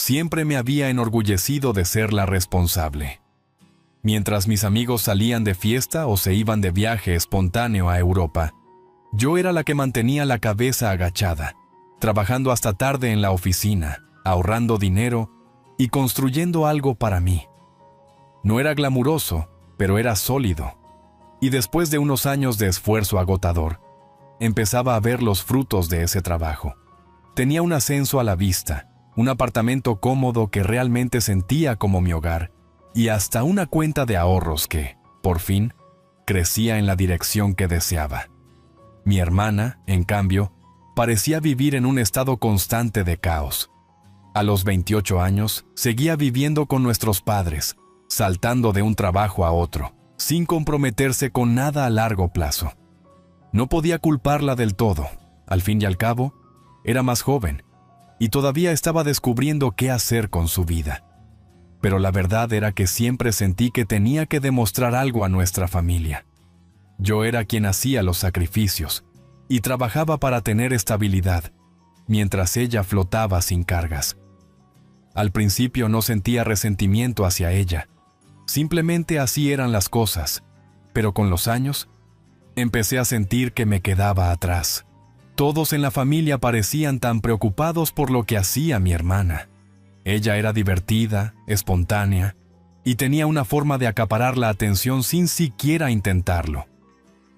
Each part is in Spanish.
siempre me había enorgullecido de ser la responsable. Mientras mis amigos salían de fiesta o se iban de viaje espontáneo a Europa, yo era la que mantenía la cabeza agachada, trabajando hasta tarde en la oficina, ahorrando dinero y construyendo algo para mí. No era glamuroso, pero era sólido. Y después de unos años de esfuerzo agotador, empezaba a ver los frutos de ese trabajo. Tenía un ascenso a la vista, un apartamento cómodo que realmente sentía como mi hogar, y hasta una cuenta de ahorros que, por fin, crecía en la dirección que deseaba. Mi hermana, en cambio, parecía vivir en un estado constante de caos. A los 28 años, seguía viviendo con nuestros padres, saltando de un trabajo a otro, sin comprometerse con nada a largo plazo. No podía culparla del todo. Al fin y al cabo, era más joven, y todavía estaba descubriendo qué hacer con su vida. Pero la verdad era que siempre sentí que tenía que demostrar algo a nuestra familia. Yo era quien hacía los sacrificios y trabajaba para tener estabilidad, mientras ella flotaba sin cargas. Al principio no sentía resentimiento hacia ella. Simplemente así eran las cosas, pero con los años, empecé a sentir que me quedaba atrás. Todos en la familia parecían tan preocupados por lo que hacía mi hermana. Ella era divertida, espontánea, y tenía una forma de acaparar la atención sin siquiera intentarlo.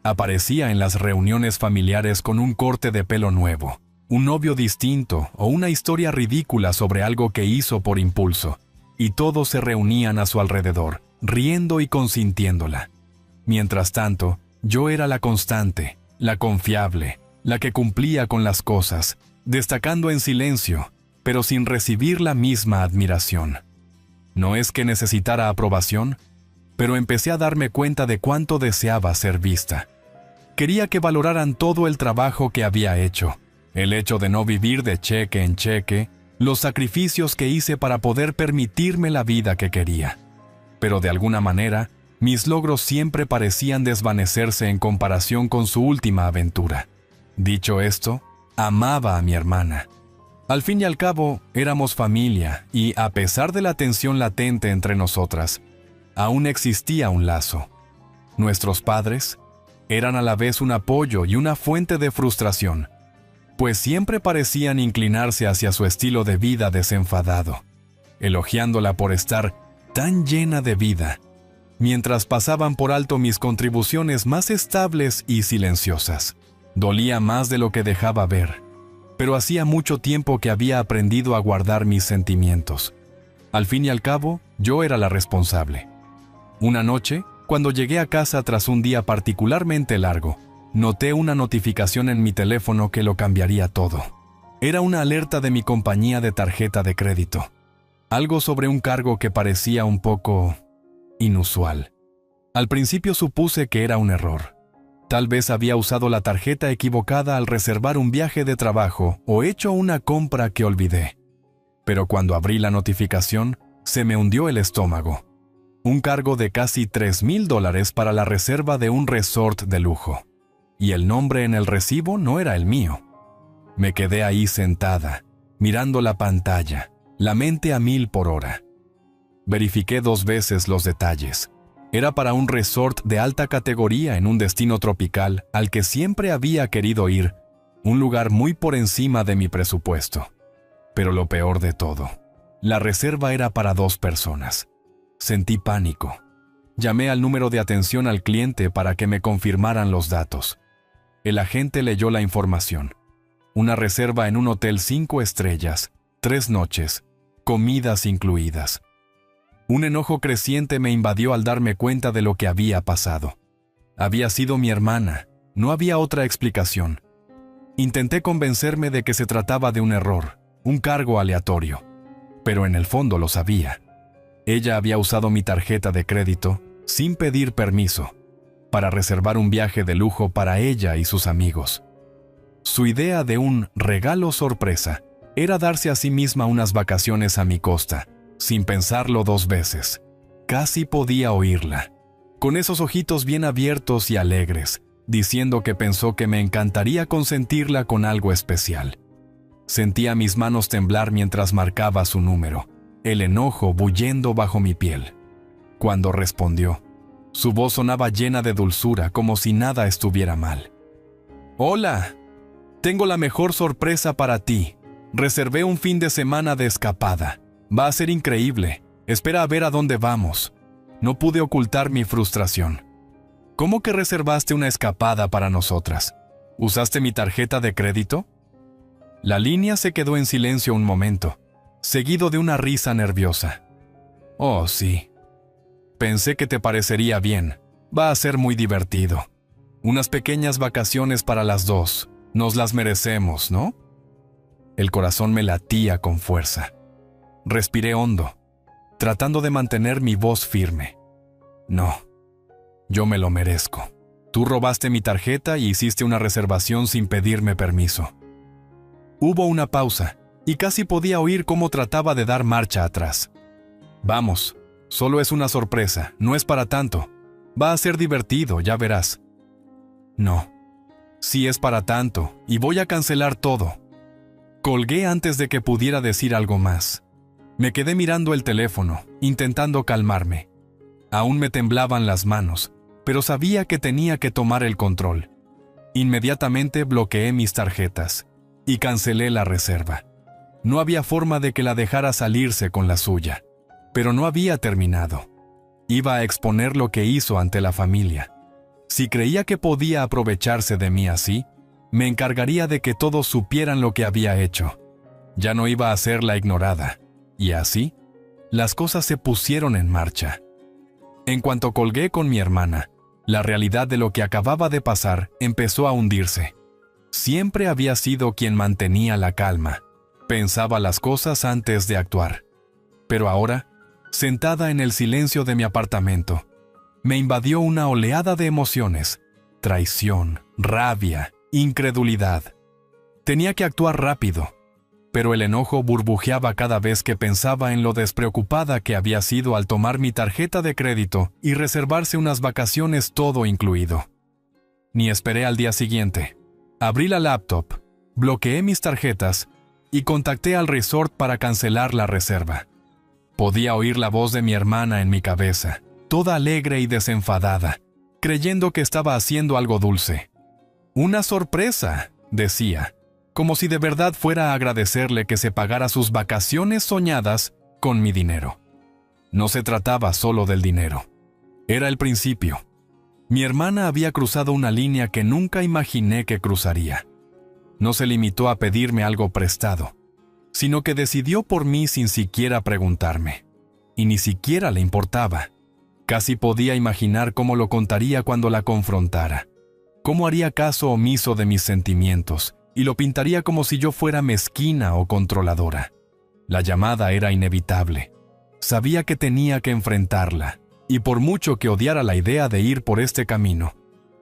Aparecía en las reuniones familiares con un corte de pelo nuevo, un novio distinto o una historia ridícula sobre algo que hizo por impulso, y todos se reunían a su alrededor, riendo y consintiéndola. Mientras tanto, yo era la constante, la confiable, la que cumplía con las cosas, destacando en silencio, pero sin recibir la misma admiración. No es que necesitara aprobación, pero empecé a darme cuenta de cuánto deseaba ser vista. Quería que valoraran todo el trabajo que había hecho, el hecho de no vivir de cheque en cheque, los sacrificios que hice para poder permitirme la vida que quería. Pero de alguna manera, mis logros siempre parecían desvanecerse en comparación con su última aventura. Dicho esto, amaba a mi hermana. Al fin y al cabo, éramos familia y, a pesar de la tensión latente entre nosotras, aún existía un lazo. Nuestros padres eran a la vez un apoyo y una fuente de frustración, pues siempre parecían inclinarse hacia su estilo de vida desenfadado, elogiándola por estar tan llena de vida, mientras pasaban por alto mis contribuciones más estables y silenciosas. Dolía más de lo que dejaba ver, pero hacía mucho tiempo que había aprendido a guardar mis sentimientos. Al fin y al cabo, yo era la responsable. Una noche, cuando llegué a casa tras un día particularmente largo, noté una notificación en mi teléfono que lo cambiaría todo. Era una alerta de mi compañía de tarjeta de crédito. Algo sobre un cargo que parecía un poco inusual. Al principio supuse que era un error. Tal vez había usado la tarjeta equivocada al reservar un viaje de trabajo o hecho una compra que olvidé. Pero cuando abrí la notificación, se me hundió el estómago. Un cargo de casi $3,000 para la reserva de un resort de lujo. Y el nombre en el recibo no era el mío. Me quedé ahí sentada, mirando la pantalla, la mente a 1000 por hora. Verifiqué 2 veces los detalles. Era para un resort de alta categoría en un destino tropical al que siempre había querido ir, un lugar muy por encima de mi presupuesto. Pero lo peor de todo, la reserva era para 2 personas. Sentí pánico. Llamé al número de atención al cliente para que me confirmaran los datos. El agente leyó la información. Una reserva en un hotel 5 estrellas, 3 noches, comidas incluidas. Un enojo creciente me invadió al darme cuenta de lo que había pasado. Había sido mi hermana, no había otra explicación. Intenté convencerme de que se trataba de un error, un cargo aleatorio, pero en el fondo lo sabía. Ella había usado mi tarjeta de crédito, sin pedir permiso, para reservar un viaje de lujo para ella y sus amigos. Su idea de un regalo sorpresa era darse a sí misma unas vacaciones a mi costa, sin pensarlo 2 veces. Casi podía oírla, con esos ojitos bien abiertos y alegres, diciendo que pensó que me encantaría consentirla con algo especial. Sentía mis manos temblar mientras marcaba su número, el enojo bullendo bajo mi piel. Cuando respondió, su voz sonaba llena de dulzura, como si nada estuviera mal. «Hola, tengo la mejor sorpresa para ti. Reservé un fin de semana de escapada. Va a ser increíble. Espera a ver a dónde vamos». No pude ocultar mi frustración. «¿Cómo que reservaste una escapada para nosotras? ¿Usaste mi tarjeta de crédito?» La línea se quedó en silencio un momento, seguido de una risa nerviosa. «Oh, sí. Pensé que te parecería bien. Va a ser muy divertido. Unas pequeñas vacaciones para las dos. Nos las merecemos, ¿no?» El corazón me latía con fuerza. Respiré hondo, tratando de mantener mi voz firme. «No, yo me lo merezco. Tú robaste mi tarjeta y hiciste una reservación sin pedirme permiso». Hubo una pausa, y casi podía oír cómo trataba de dar marcha atrás. «Vamos, solo es una sorpresa, no es para tanto. Va a ser divertido, ya verás». «No, sí es para tanto, y voy a cancelar todo». Colgué antes de que pudiera decir algo más. Me quedé mirando el teléfono, intentando calmarme. Aún me temblaban las manos, pero sabía que tenía que tomar el control. Inmediatamente bloqueé mis tarjetas y cancelé la reserva. No había forma de que la dejara salirse con la suya, pero no había terminado. Iba a exponer lo que hizo ante la familia. Si creía que podía aprovecharse de mí así, me encargaría de que todos supieran lo que había hecho. Ya no iba a ser la ignorada. Y así, las cosas se pusieron en marcha. En cuanto colgué con mi hermana, la realidad de lo que acababa de pasar empezó a hundirse. Siempre había sido quien mantenía la calma. Pensaba las cosas antes de actuar. Pero ahora, sentada en el silencio de mi apartamento, me invadió una oleada de emociones: traición, rabia, incredulidad. Tenía que actuar rápido, pero el enojo burbujeaba cada vez que pensaba en lo despreocupada que había sido al tomar mi tarjeta de crédito y reservarse unas vacaciones todo incluido. Ni esperé al día siguiente. Abrí la laptop, bloqueé mis tarjetas y contacté al resort para cancelar la reserva. Podía oír la voz de mi hermana en mi cabeza, toda alegre y desenfadada, creyendo que estaba haciendo algo dulce. «Una sorpresa», decía, como si de verdad fuera a agradecerle que se pagara sus vacaciones soñadas con mi dinero. No se trataba solo del dinero. Era el principio. Mi hermana había cruzado una línea que nunca imaginé que cruzaría. No se limitó a pedirme algo prestado, sino que decidió por mí sin siquiera preguntarme. Y ni siquiera le importaba. Casi podía imaginar cómo lo contaría cuando la confrontara. Cómo haría caso omiso de mis sentimientos y lo pintaría como si yo fuera mezquina o controladora. La llamada era inevitable. Sabía que tenía que enfrentarla, y por mucho que odiara la idea de ir por este camino,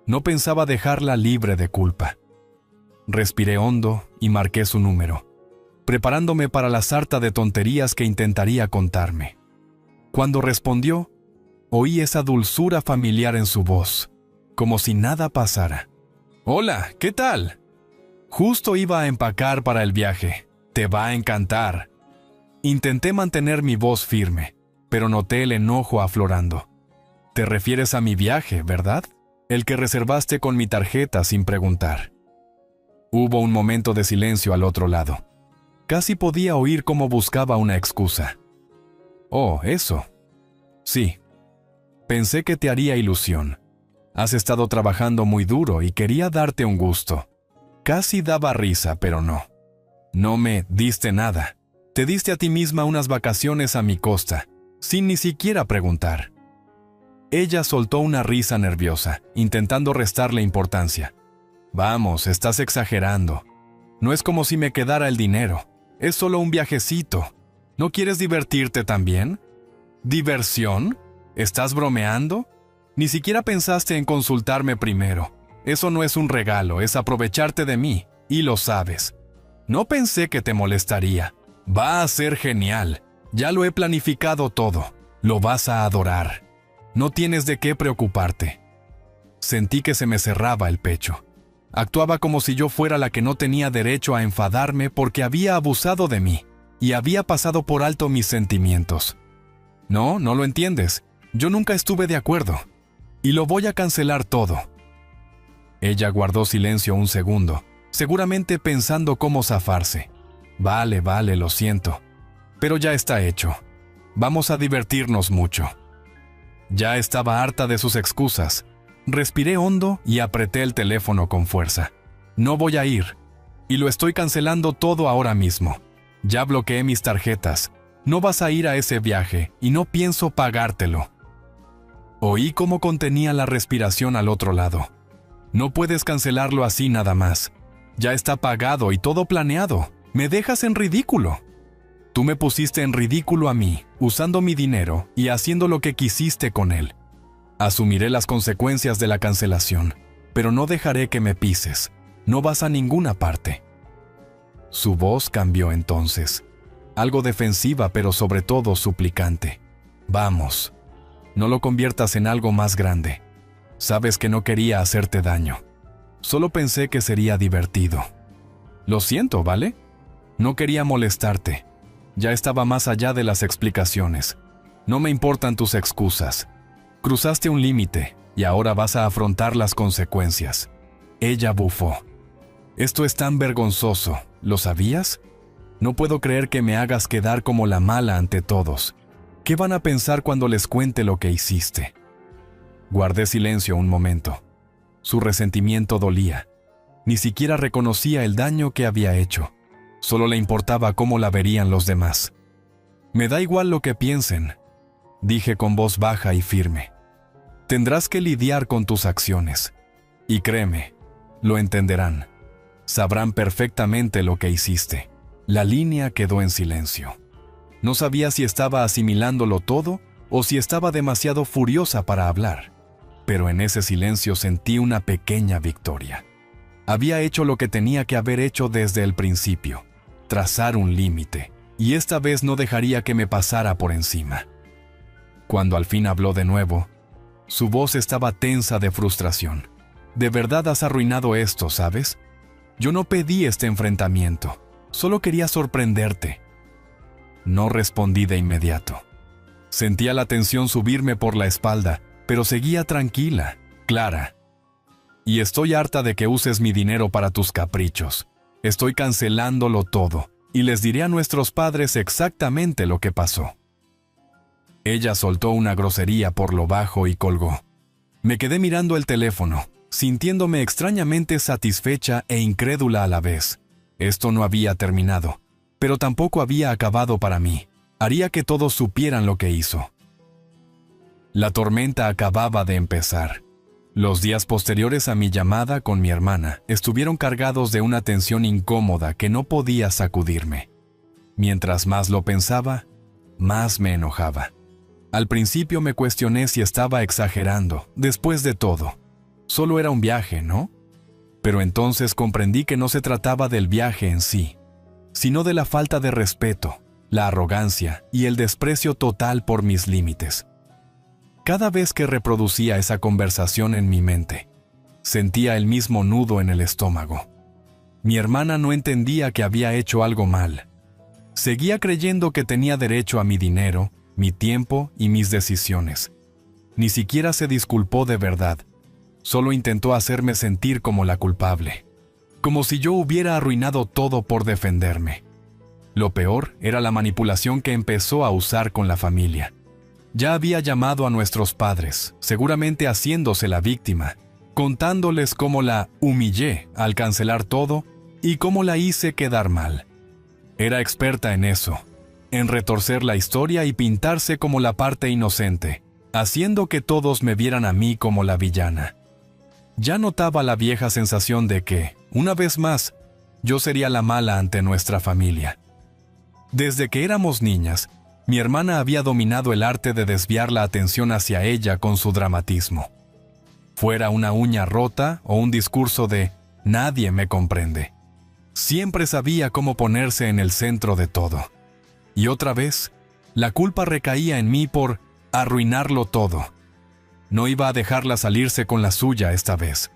no pensaba dejarla libre de culpa. Respiré hondo y marqué su número, preparándome para la sarta de tonterías que intentaría contarme. Cuando respondió, oí esa dulzura familiar en su voz, como si nada pasara. «Hola, ¿qué tal? Justo iba a empacar para el viaje. Te va a encantar». Intenté mantener mi voz firme, pero noté el enojo aflorando. «Te refieres a mi viaje, ¿verdad? El que reservaste con mi tarjeta sin preguntar». Hubo un momento de silencio al otro lado. Casi podía oír cómo buscaba una excusa. «Oh, eso. Sí. Pensé que te haría ilusión. Has estado trabajando muy duro y quería darte un gusto». Casi daba risa, pero no. «No me diste nada. Te diste a ti misma unas vacaciones a mi costa, sin ni siquiera preguntar». Ella soltó una risa nerviosa, intentando restarle importancia. «Vamos, estás exagerando. No es como si me quedara el dinero. Es solo un viajecito. ¿No quieres divertirte también?» «¿Diversión? ¿Estás bromeando? Ni siquiera pensaste en consultarme primero. Eso no es un regalo, es aprovecharte de mí, y lo sabes. No pensé que te molestaría. Va a ser genial. Ya lo he planificado todo. Lo vas a adorar. No tienes de qué preocuparte». Sentí que se me cerraba el pecho. Actuaba como si yo fuera la que no tenía derecho a enfadarme porque había abusado de mí y había pasado por alto mis sentimientos. No, no lo entiendes. Yo nunca estuve de acuerdo. Y lo voy a cancelar todo. Ella guardó silencio un segundo, seguramente pensando cómo zafarse. Vale, lo siento. Pero ya está hecho. Vamos a divertirnos mucho. Ya estaba harta de sus excusas. Respiré hondo y apreté el teléfono con fuerza. No voy a ir. Y lo estoy cancelando todo ahora mismo. Ya bloqueé mis tarjetas. No vas a ir a ese viaje y no pienso pagártelo. Oí cómo contenía la respiración al otro lado. No puedes cancelarlo así nada más. Ya está pagado y todo planeado. Me dejas en ridículo. Tú me pusiste en ridículo a mí, usando mi dinero y haciendo lo que quisiste con él. Asumiré las consecuencias de la cancelación, pero no dejaré que me pises. No vas a ninguna parte. Su voz cambió entonces. Algo defensiva, pero sobre todo suplicante. Vamos. No lo conviertas en algo más grande. Sabes que no quería hacerte daño. Solo pensé que sería divertido. Lo siento, ¿vale? No quería molestarte. Ya estaba más allá de las explicaciones. No me importan tus excusas. Cruzaste un límite y ahora vas a afrontar las consecuencias. Ella bufó. Esto es tan vergonzoso. ¿Lo sabías? No puedo creer que me hagas quedar como la mala ante todos. ¿Qué van a pensar cuando les cuente lo que hiciste? Guardé silencio un momento. Su resentimiento dolía. Ni siquiera reconocía el daño que había hecho. Solo le importaba cómo la verían los demás. Me da igual lo que piensen, dije con voz baja y firme. Tendrás que lidiar con tus acciones. Y créeme, lo entenderán. Sabrán perfectamente lo que hiciste. La línea quedó en silencio. No sabía si estaba asimilándolo todo o si estaba demasiado furiosa para hablar. Pero en ese silencio sentí una pequeña victoria. Había hecho lo que tenía que haber hecho desde el principio. Trazar un límite, y esta vez no dejaría que me pasara por encima. Cuando al fin habló de nuevo, su voz estaba tensa de frustración. De verdad has arruinado esto, ¿sabes? Yo no pedí este enfrentamiento, solo quería sorprenderte. No respondí de inmediato. Sentía la tensión subirme por la espalda, pero seguía tranquila, clara. Y estoy harta de que uses mi dinero para tus caprichos. Estoy cancelándolo todo, y les diré a nuestros padres exactamente lo que pasó. Ella soltó una grosería por lo bajo y colgó. Me quedé mirando el teléfono, sintiéndome extrañamente satisfecha e incrédula a la vez. Esto no había terminado, pero tampoco había acabado para mí. Haría que todos supieran lo que hizo. La tormenta acababa de empezar. Los días posteriores a mi llamada con mi hermana estuvieron cargados de una tensión incómoda que no podía sacudirme. Mientras más lo pensaba, más me enojaba. Al principio me cuestioné si estaba exagerando. Después de todo, solo era un viaje, ¿no? Pero entonces comprendí que no se trataba del viaje en sí, sino de la falta de respeto, la arrogancia y el desprecio total por mis límites. Cada vez que reproducía esa conversación en mi mente, sentía el mismo nudo en el estómago. Mi hermana no entendía que había hecho algo mal. Seguía creyendo que tenía derecho a mi dinero, mi tiempo y mis decisiones. Ni siquiera se disculpó de verdad. Solo intentó hacerme sentir como la culpable. Como si yo hubiera arruinado todo por defenderme. Lo peor era la manipulación que empezó a usar con la familia. Ya había llamado a nuestros padres, seguramente haciéndose la víctima, contándoles cómo la humillé al cancelar todo y cómo la hice quedar mal. Era experta en eso, en retorcer la historia y pintarse como la parte inocente, haciendo que todos me vieran a mí como la villana. Ya notaba la vieja sensación de que, una vez más, yo sería la mala ante nuestra familia. Desde que éramos niñas, mi hermana había dominado el arte de desviar la atención hacia ella con su dramatismo. Fuera una uña rota o un discurso de «nadie me comprende». Siempre sabía cómo ponerse en el centro de todo. Y otra vez, la culpa recaía en mí por arruinarlo todo. No iba a dejarla salirse con la suya esta vez.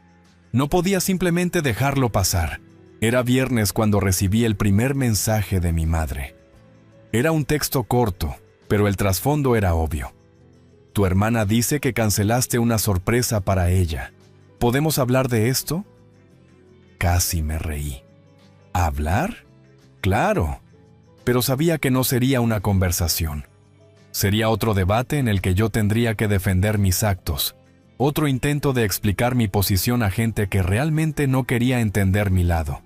No podía simplemente dejarlo pasar. Era viernes cuando recibí el primer mensaje de mi madre. Era un texto corto, pero el trasfondo era obvio. Tu hermana dice que cancelaste una sorpresa para ella. ¿Podemos hablar de esto? Casi me reí. ¿Hablar? Claro, pero sabía que no sería una conversación. Sería otro debate en el que yo tendría que defender mis actos, otro intento de explicar mi posición a gente que realmente no quería entender mi lado.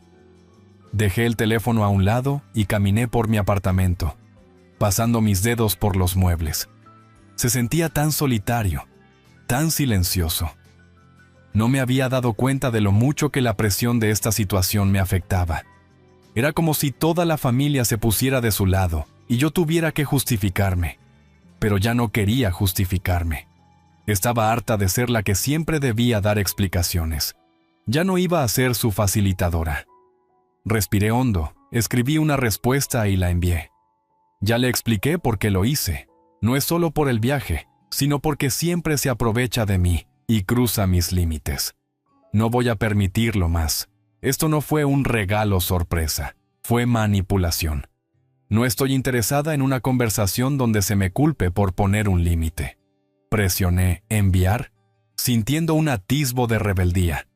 Dejé el teléfono a un lado y caminé por mi apartamento, pasando mis dedos por los muebles. Se sentía tan solitario, tan silencioso. No me había dado cuenta de lo mucho que la presión de esta situación me afectaba. Era como si toda la familia se pusiera de su lado y yo tuviera que justificarme. Pero ya no quería justificarme. Estaba harta de ser la que siempre debía dar explicaciones. Ya no iba a ser su facilitadora. Respiré hondo, escribí una respuesta y la envié. Ya le expliqué por qué lo hice. No es solo por el viaje, sino porque siempre se aprovecha de mí y cruza mis límites. No voy a permitirlo más. Esto no fue un regalo sorpresa, fue manipulación. No estoy interesada en una conversación donde se me culpe por poner un límite. Presioné enviar, sintiendo un atisbo de rebeldía.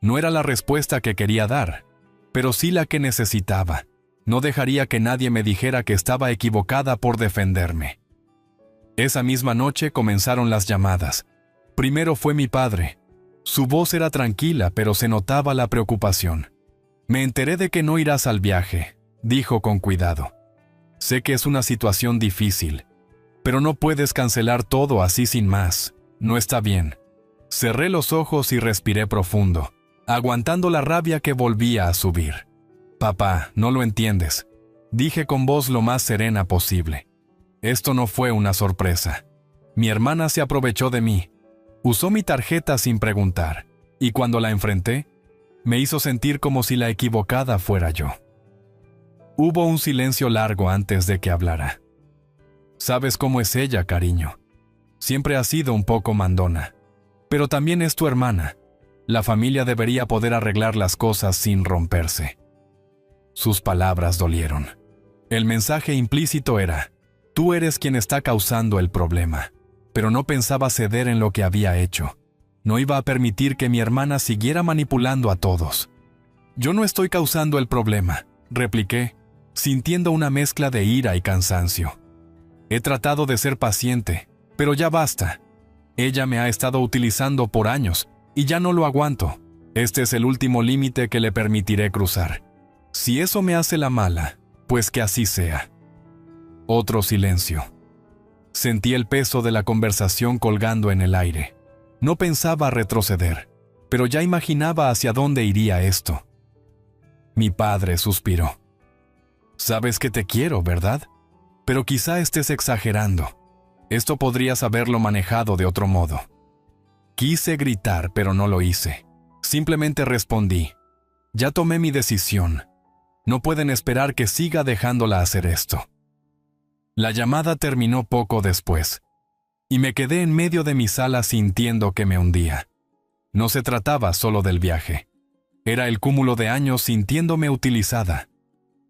No era la respuesta que quería dar, pero sí la que necesitaba. No dejaría que nadie me dijera que estaba equivocada por defenderme. Esa misma noche comenzaron las llamadas. Primero fue mi padre. Su voz era tranquila, pero se notaba la preocupación. Me enteré de que no irás al viaje, dijo con cuidado. Sé que es una situación difícil, pero no puedes cancelar todo así sin más. No está bien. Cerré los ojos y respiré profundo, aguantando la rabia que volvía a subir. Papá, no lo entiendes, dije con voz lo más serena posible. Esto no fue una sorpresa. Mi hermana se aprovechó de mí. Usó mi tarjeta sin preguntar, y cuando la enfrenté, me hizo sentir como si la equivocada fuera yo. Hubo un silencio largo antes de que hablara. Sabes cómo es ella, cariño. Siempre ha sido un poco mandona. Pero también es tu hermana. La familia debería poder arreglar las cosas sin romperse. Sus palabras dolieron. El mensaje implícito era: tú eres quien está causando el problema. Pero no pensaba ceder en lo que había hecho. No iba a permitir que mi hermana siguiera manipulando a todos. Yo no estoy causando el problema, repliqué, sintiendo una mezcla de ira y cansancio. He tratado de ser paciente, pero ya basta. Ella me ha estado utilizando por años, y ya no lo aguanto. Este es el último límite que le permitiré cruzar. Si eso me hace la mala, pues que así sea. Otro silencio. Sentí el peso de la conversación colgando en el aire. No pensaba retroceder, pero ya imaginaba hacia dónde iría esto. Mi padre suspiró. Sabes que te quiero, ¿verdad? Pero quizá estés exagerando. Esto podrías haberlo manejado de otro modo. Quise gritar, pero no lo hice. Simplemente respondí. Ya tomé mi decisión. No pueden esperar que siga dejándola hacer esto. La llamada terminó poco después, y me quedé en medio de mi sala sintiendo que me hundía. No se trataba solo del viaje. Era el cúmulo de años sintiéndome utilizada.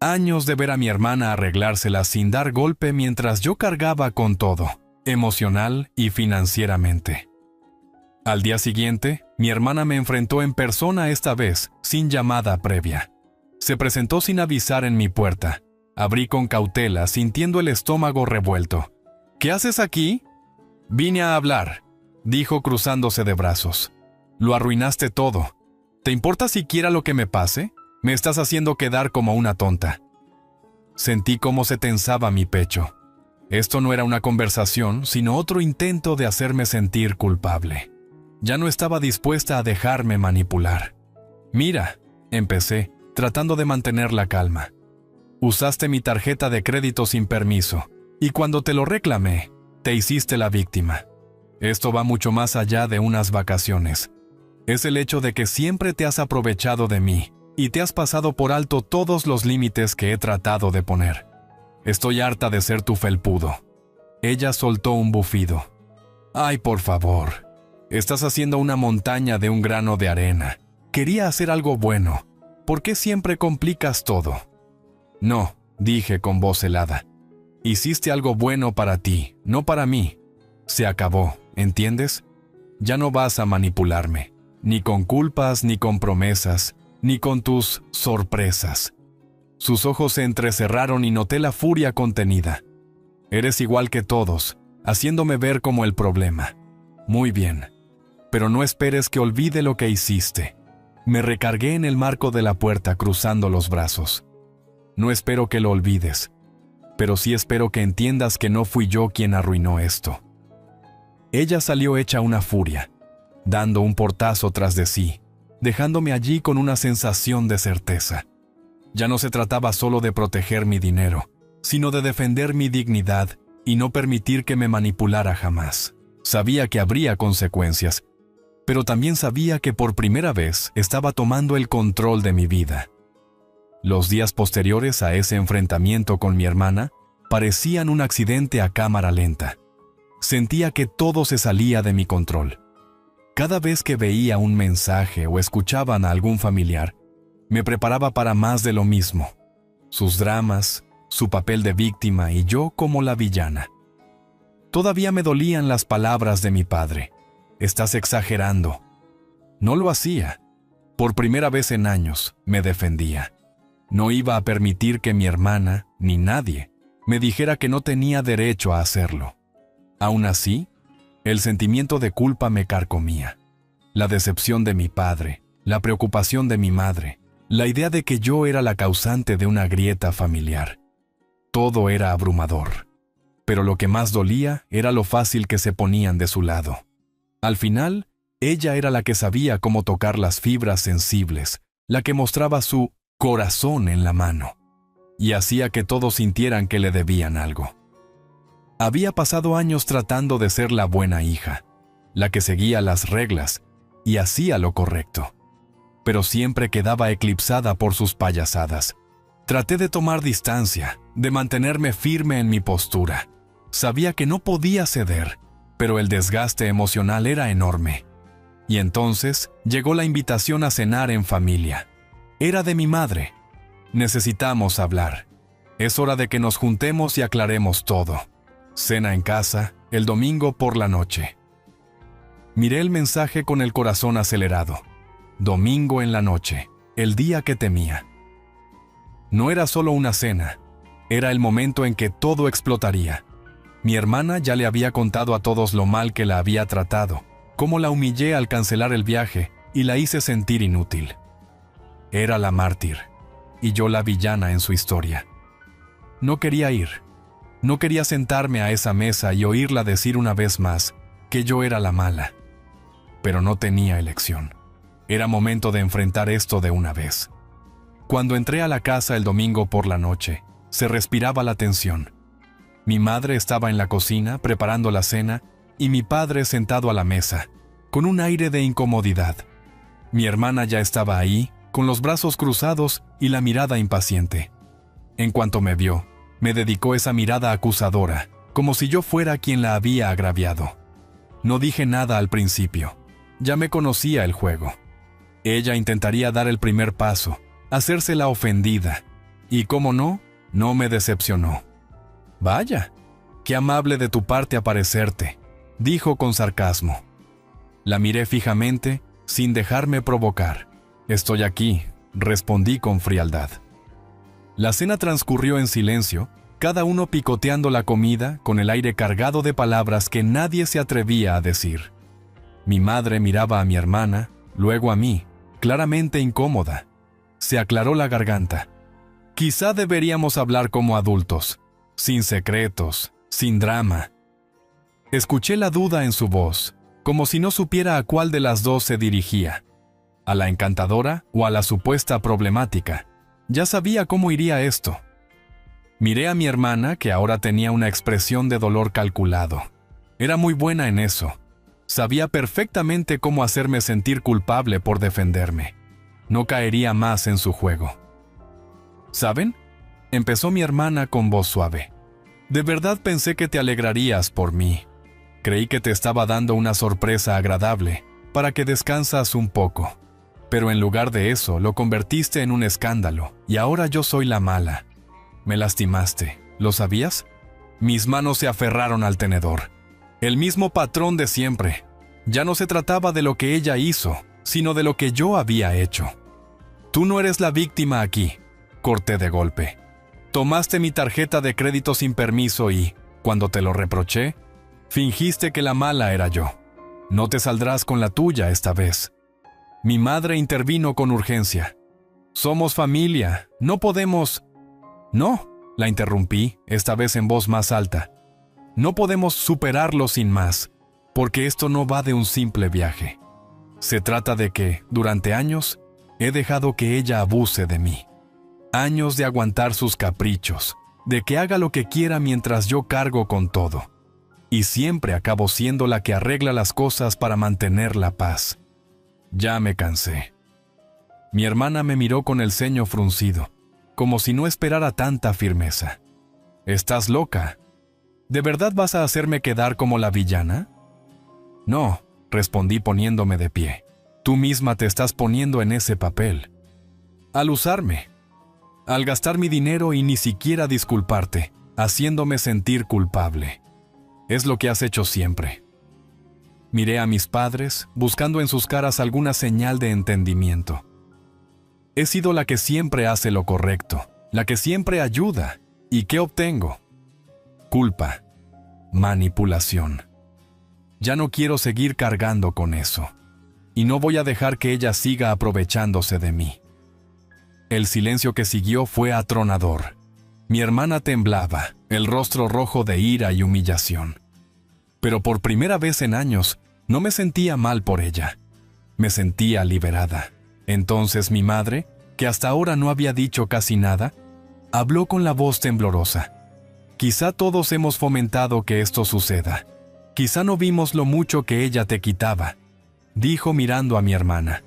Años de ver a mi hermana arreglársela sin dar golpe mientras yo cargaba con todo, emocional y financieramente. Al día siguiente, mi hermana me enfrentó en persona esta vez, sin llamada previa. Se presentó sin avisar en mi puerta. Abrí con cautela, sintiendo el estómago revuelto. ¿Qué haces aquí? Vine a hablar, dijo cruzándose de brazos. Lo arruinaste todo. ¿Te importa siquiera lo que me pase? Me estás haciendo quedar como una tonta. Sentí cómo se tensaba mi pecho. Esto no era una conversación, sino otro intento de hacerme sentir culpable. Ya no estaba dispuesta a dejarme manipular. Mira, empecé, tratando de mantener la calma. Usaste mi tarjeta de crédito sin permiso, y cuando te lo reclamé, te hiciste la víctima. Esto va mucho más allá de unas vacaciones. Es el hecho de que siempre te has aprovechado de mí, y te has pasado por alto todos los límites que he tratado de poner. Estoy harta de ser tu felpudo. Ella soltó un bufido. Ay, por favor. Estás haciendo una montaña de un grano de arena. Quería hacer algo bueno. ¿Por qué siempre complicas todo? No, dije con voz helada. Hiciste algo bueno para ti, no para mí. Se acabó, ¿entiendes? Ya no vas a manipularme, ni con culpas, ni con promesas, ni con tus sorpresas. Sus ojos se entrecerraron y noté la furia contenida. Eres igual que todos, haciéndome ver como el problema. Muy bien, pero no esperes que olvide lo que hiciste. Me recargué en el marco de la puerta cruzando los brazos. No espero que lo olvides, pero sí espero que entiendas que no fui yo quien arruinó esto. Ella salió hecha una furia, dando un portazo tras de sí, dejándome allí con una sensación de certeza. Ya no se trataba solo de proteger mi dinero, sino de defender mi dignidad y no permitir que me manipulara jamás. Sabía que habría consecuencias, pero también sabía que por primera vez estaba tomando el control de mi vida. Los días posteriores a ese enfrentamiento con mi hermana parecían un accidente a cámara lenta. Sentía que todo se salía de mi control. Cada vez que veía un mensaje o escuchaban a algún familiar, me preparaba para más de lo mismo. Sus dramas, su papel de víctima y yo como la villana. Todavía me dolían las palabras de mi padre. Estás exagerando. No lo hacía. Por primera vez en años, me defendía. No iba a permitir que mi hermana, ni nadie, me dijera que no tenía derecho a hacerlo. Aún así, el sentimiento de culpa me carcomía. La decepción de mi padre, la preocupación de mi madre, la idea de que yo era la causante de una grieta familiar. Todo era abrumador. Pero lo que más dolía era lo fácil que se ponían de su lado. Al final, ella era la que sabía cómo tocar las fibras sensibles, la que mostraba su corazón en la mano, y hacía que todos sintieran que le debían algo. Había pasado años tratando de ser la buena hija, la que seguía las reglas y hacía lo correcto, pero siempre quedaba eclipsada por sus payasadas. Traté de tomar distancia, de mantenerme firme en mi postura. Sabía que no podía ceder, pero el desgaste emocional era enorme. Y entonces llegó la invitación a cenar en familia. Era de mi madre. Necesitamos hablar. Es hora de que nos juntemos y aclaremos todo. Cena en casa, el domingo por la noche. Miré el mensaje con el corazón acelerado. Domingo en la noche, el día que temía. No era solo una cena, era el momento en que todo explotaría. Mi hermana ya le había contado a todos lo mal que la había tratado, cómo la humillé al cancelar el viaje y la hice sentir inútil. Era la mártir, y yo la villana en su historia. No quería ir. No quería sentarme a esa mesa y oírla decir una vez más que yo era la mala. Pero no tenía elección. Era momento de enfrentar esto de una vez. Cuando entré a la casa el domingo por la noche, se respiraba la tensión. Mi madre estaba en la cocina preparando la cena y mi padre sentado a la mesa, con un aire de incomodidad. Mi hermana ya estaba ahí, con los brazos cruzados y la mirada impaciente. En cuanto me vio, me dedicó esa mirada acusadora, como si yo fuera quien la había agraviado. No dije nada al principio. Ya me conocía el juego. Ella intentaría dar el primer paso, hacerse la ofendida, y cómo no, no me decepcionó. «Vaya, qué amable de tu parte aparecerte», dijo con sarcasmo. La miré fijamente, sin dejarme provocar. «Estoy aquí», respondí con frialdad. La cena transcurrió en silencio, cada uno picoteando la comida con el aire cargado de palabras que nadie se atrevía a decir. Mi madre miraba a mi hermana, luego a mí, claramente incómoda. Se aclaró la garganta. «Quizá deberíamos hablar como adultos, sin secretos, sin drama». Escuché la duda en su voz, como si no supiera a cuál de las dos se dirigía, a la encantadora o a la supuesta problemática. Ya sabía cómo iría esto. Miré a mi hermana, que ahora tenía una expresión de dolor calculado. Era muy buena en eso. Sabía perfectamente cómo hacerme sentir culpable por defenderme. No caería más en su juego. ¿Saben?, empezó mi hermana con voz suave. «De verdad pensé que te alegrarías por mí. Creí que te estaba dando una sorpresa agradable, para que descansas un poco. Pero en lugar de eso, lo convertiste en un escándalo, y ahora yo soy la mala. Me lastimaste, ¿lo sabías? Mis manos se aferraron al tenedor. El mismo patrón de siempre. Ya no se trataba de lo que ella hizo, sino de lo que yo había hecho. Tú no eres la víctima aquí, corté de golpe. Tomaste mi tarjeta de crédito sin permiso y, cuando te lo reproché, fingiste que la mala era yo. No te saldrás con la tuya esta vez. Mi madre intervino con urgencia. Somos familia, no podemos... No, la interrumpí, esta vez en voz más alta. No podemos superarlo sin más, porque esto no va de un simple viaje. Se trata de que, durante años, he dejado que ella abuse de mí. Años de aguantar sus caprichos, de que haga lo que quiera mientras yo cargo con todo. Y siempre acabo siendo la que arregla las cosas para mantener la paz. Ya me cansé. Mi hermana me miró con el ceño fruncido, como si no esperara tanta firmeza. ¿Estás loca? ¿De verdad vas a hacerme quedar como la villana? No, respondí poniéndome de pie. Tú misma te estás poniendo en ese papel. Al usarme. Al gastar mi dinero y ni siquiera disculparte, haciéndome sentir culpable. Es lo que has hecho siempre. Miré a mis padres, buscando en sus caras alguna señal de entendimiento. He sido la que siempre hace lo correcto, la que siempre ayuda. ¿Y qué obtengo? Culpa. Manipulación. Ya no quiero seguir cargando con eso. Y no voy a dejar que ella siga aprovechándose de mí. El silencio que siguió fue atronador. Mi hermana temblaba, el rostro rojo de ira y humillación. Pero por primera vez en años, no me sentía mal por ella. Me sentía liberada. Entonces mi madre, que hasta ahora no había dicho casi nada, habló con la voz temblorosa. Quizá todos hemos fomentado que esto suceda. Quizá no vimos lo mucho que ella te quitaba, dijo mirando a mi hermana.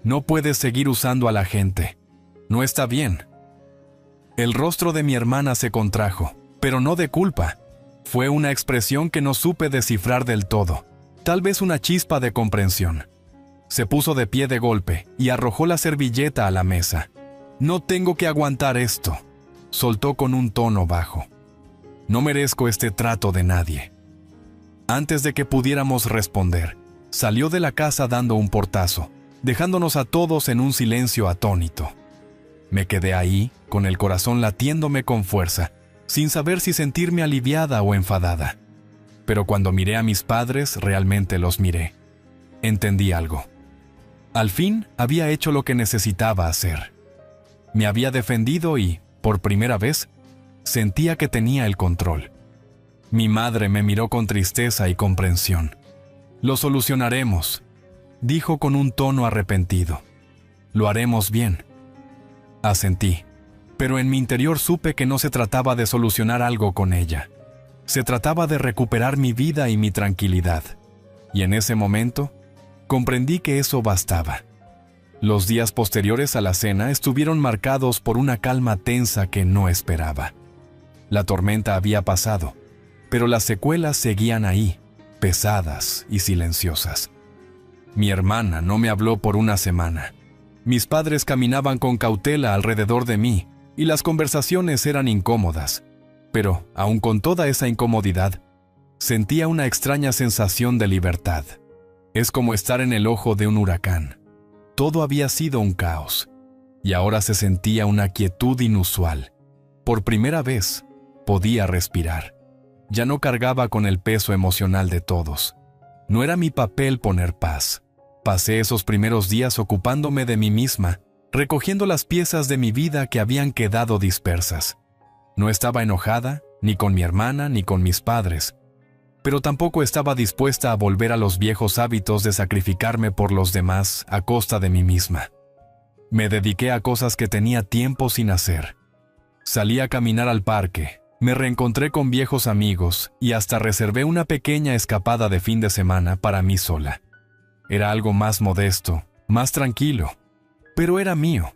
No puedes seguir usando a la gente. No está bien. El rostro de mi hermana se contrajo, pero no de culpa. Fue una expresión que no supe descifrar del todo, tal vez una chispa de comprensión. Se puso de pie de golpe y arrojó la servilleta a la mesa. No tengo que aguantar esto, soltó con un tono bajo. No merezco este trato de nadie. Antes de que pudiéramos responder, salió de la casa dando un portazo, dejándonos a todos en un silencio atónito. Me quedé ahí, con el corazón latiéndome con fuerza, sin saber si sentirme aliviada o enfadada. Pero cuando miré a mis padres, realmente los miré. Entendí algo. Al fin, había hecho lo que necesitaba hacer. Me había defendido y, por primera vez, sentía que tenía el control. Mi madre me miró con tristeza y comprensión. «Lo solucionaremos», dijo con un tono arrepentido. «Lo haremos bien». Asentí, pero en mi interior supe que no se trataba de solucionar algo con ella. Se trataba de recuperar mi vida y mi tranquilidad. Y en ese momento, comprendí que eso bastaba. Los días posteriores a la cena estuvieron marcados por una calma tensa que no esperaba. La tormenta había pasado, pero las secuelas seguían ahí, pesadas y silenciosas. Mi hermana no me habló por una semana. Mis padres caminaban con cautela alrededor de mí y las conversaciones eran incómodas. Pero, aun con toda esa incomodidad, sentía una extraña sensación de libertad. Es como estar en el ojo de un huracán. Todo había sido un caos, y ahora se sentía una quietud inusual. Por primera vez, podía respirar. Ya no cargaba con el peso emocional de todos. No era mi papel poner paz. Pasé esos primeros días ocupándome de mí misma, recogiendo las piezas de mi vida que habían quedado dispersas. No estaba enojada, ni con mi hermana, ni con mis padres, pero tampoco estaba dispuesta a volver a los viejos hábitos de sacrificarme por los demás a costa de mí misma. Me dediqué a cosas que tenía tiempo sin hacer. Salí a caminar al parque, me reencontré con viejos amigos y hasta reservé una pequeña escapada de fin de semana para mí sola. Era algo más modesto, más tranquilo, pero era mío.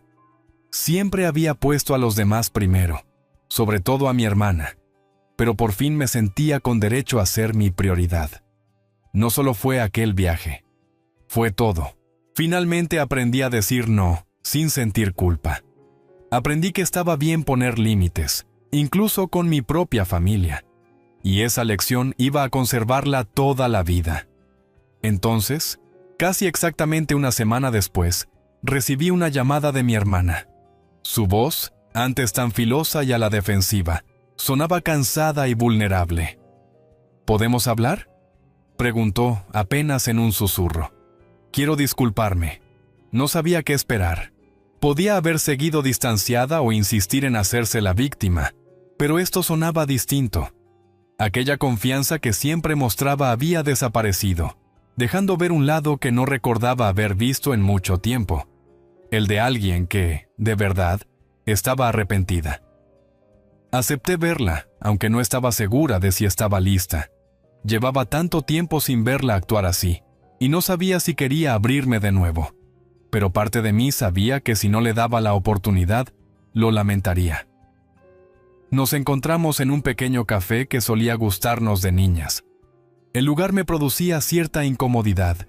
Siempre había puesto a los demás primero, sobre todo a mi hermana, pero por fin me sentía con derecho a ser mi prioridad. No solo fue aquel viaje, fue todo. Finalmente aprendí a decir no, sin sentir culpa. Aprendí que estaba bien poner límites, incluso con mi propia familia. Y esa lección iba a conservarla toda la vida. Entonces, casi exactamente una semana después, recibí una llamada de mi hermana. Su voz, antes tan filosa y a la defensiva, sonaba cansada y vulnerable. ¿Podemos hablar?, preguntó apenas en un susurro. Quiero disculparme. No sabía qué esperar. Podía haber seguido distanciada o insistir en hacerse la víctima, pero esto sonaba distinto. Aquella confianza que siempre mostraba había desaparecido, dejando ver un lado que no recordaba haber visto en mucho tiempo, el de alguien que, de verdad, estaba arrepentida. Acepté verla, aunque no estaba segura de si estaba lista. Llevaba tanto tiempo sin verla actuar así, y no sabía si quería abrirme de nuevo. Pero parte de mí sabía que si no le daba la oportunidad, lo lamentaría. Nos encontramos en un pequeño café que solía gustarnos de niñas. El lugar me producía cierta incomodidad,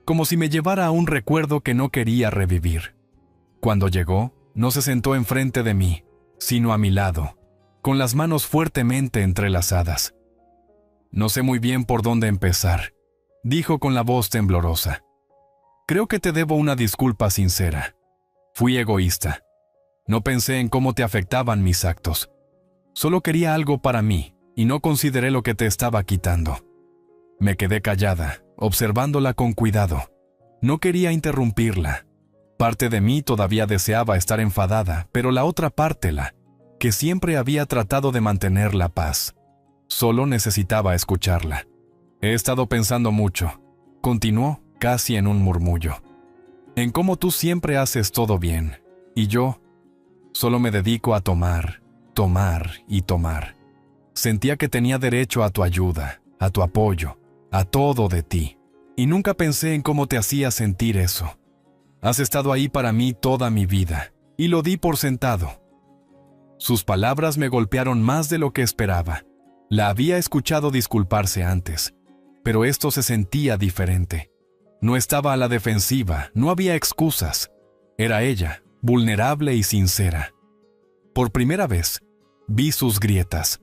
como si me llevara a un recuerdo que no quería revivir. Cuando llegó, no se sentó enfrente de mí, sino a mi lado, con las manos fuertemente entrelazadas. No sé muy bien por dónde empezar, dijo con la voz temblorosa. Creo que te debo una disculpa sincera. Fui egoísta. No pensé en cómo te afectaban mis actos. Solo quería algo para mí, y no consideré lo que te estaba quitando. Me quedé callada, observándola con cuidado. No quería interrumpirla. Parte de mí todavía deseaba estar enfadada, pero la otra parte, que siempre había tratado de mantener la paz, solo necesitaba escucharla. He estado pensando mucho, continuó casi en un murmullo, en cómo tú siempre haces todo bien, y yo solo me dedico a tomar, tomar y tomar. Sentía que tenía derecho a tu ayuda, a tu apoyo, a todo de ti, y nunca pensé en cómo te hacía sentir eso. Has estado ahí para mí toda mi vida, y lo di por sentado. Sus palabras me golpearon más de lo que esperaba. La había escuchado disculparse antes, pero esto se sentía diferente. No estaba a la defensiva, no había excusas. Era ella, vulnerable y sincera. Por primera vez, vi sus grietas.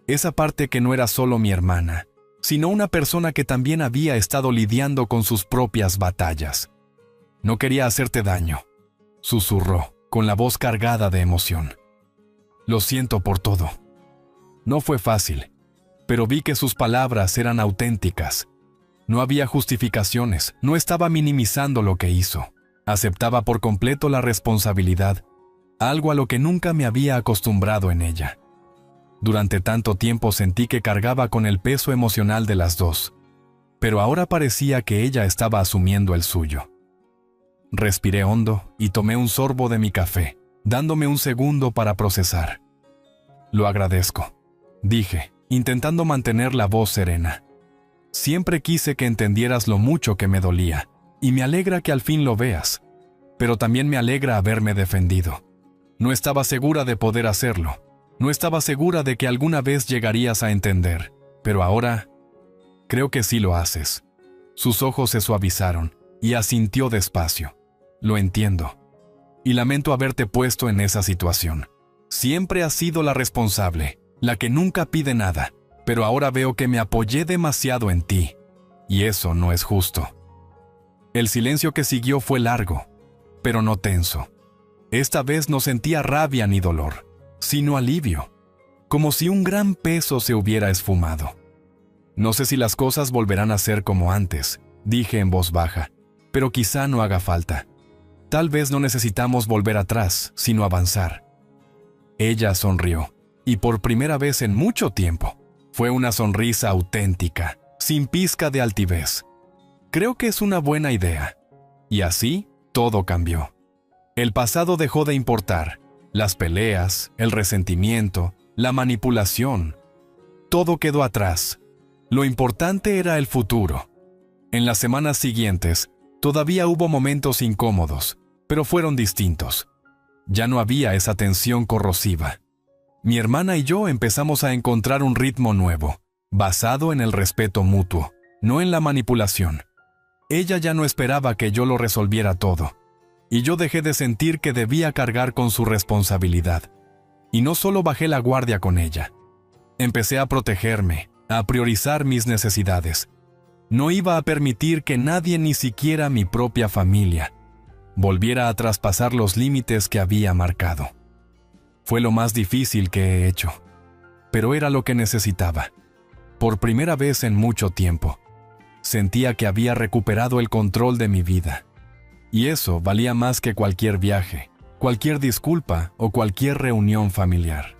Esa parte que no era solo mi hermana, sino una persona que también había estado lidiando con sus propias batallas. No quería hacerte daño, susurró, con la voz cargada de emoción. Lo siento por todo. No fue fácil, pero vi que sus palabras eran auténticas. No había justificaciones, no estaba minimizando lo que hizo. Aceptaba por completo la responsabilidad, algo a lo que nunca me había acostumbrado en ella. Durante tanto tiempo sentí que cargaba con el peso emocional de las dos, pero ahora parecía que ella estaba asumiendo el suyo. Respiré hondo y tomé un sorbo de mi café, dándome un segundo para procesar. Lo agradezco, dije, intentando mantener la voz serena. Siempre quise que entendieras lo mucho que me dolía, y me alegra que al fin lo veas, pero también me alegra haberme defendido. No estaba segura de poder hacerlo, no estaba segura de que alguna vez llegarías a entender, pero ahora creo que sí lo haces. Sus ojos se suavizaron y asintió despacio. Lo entiendo, y lamento haberte puesto en esa situación. Siempre has sido la responsable, la que nunca pide nada, pero ahora veo que me apoyé demasiado en ti, y eso no es justo. El silencio que siguió fue largo, pero no tenso. Esta vez no sentía rabia ni dolor, sino alivio, como si un gran peso se hubiera esfumado. No sé si las cosas volverán a ser como antes, dije en voz baja, pero quizá no haga falta. Tal vez no necesitamos volver atrás, sino avanzar. Ella sonrió, y por primera vez en mucho tiempo, fue una sonrisa auténtica, sin pizca de altivez. Creo que es una buena idea. Y así, todo cambió. El pasado dejó de importar. Las peleas, el resentimiento, la manipulación. Todo quedó atrás. Lo importante era el futuro. En las semanas siguientes, todavía hubo momentos incómodos, pero fueron distintos. Ya no había esa tensión corrosiva. Mi hermana y yo empezamos a encontrar un ritmo nuevo, basado en el respeto mutuo, no en la manipulación. Ella ya no esperaba que yo lo resolviera todo, y yo dejé de sentir que debía cargar con su responsabilidad. Y no solo bajé la guardia con ella. Empecé a protegerme, a priorizar mis necesidades. No iba a permitir que nadie, ni siquiera mi propia familia, volviera a traspasar los límites que había marcado. Fue lo más difícil que he hecho, pero era lo que necesitaba. Por primera vez en mucho tiempo, sentía que había recuperado el control de mi vida. Y eso valía más que cualquier viaje, cualquier disculpa o cualquier reunión familiar.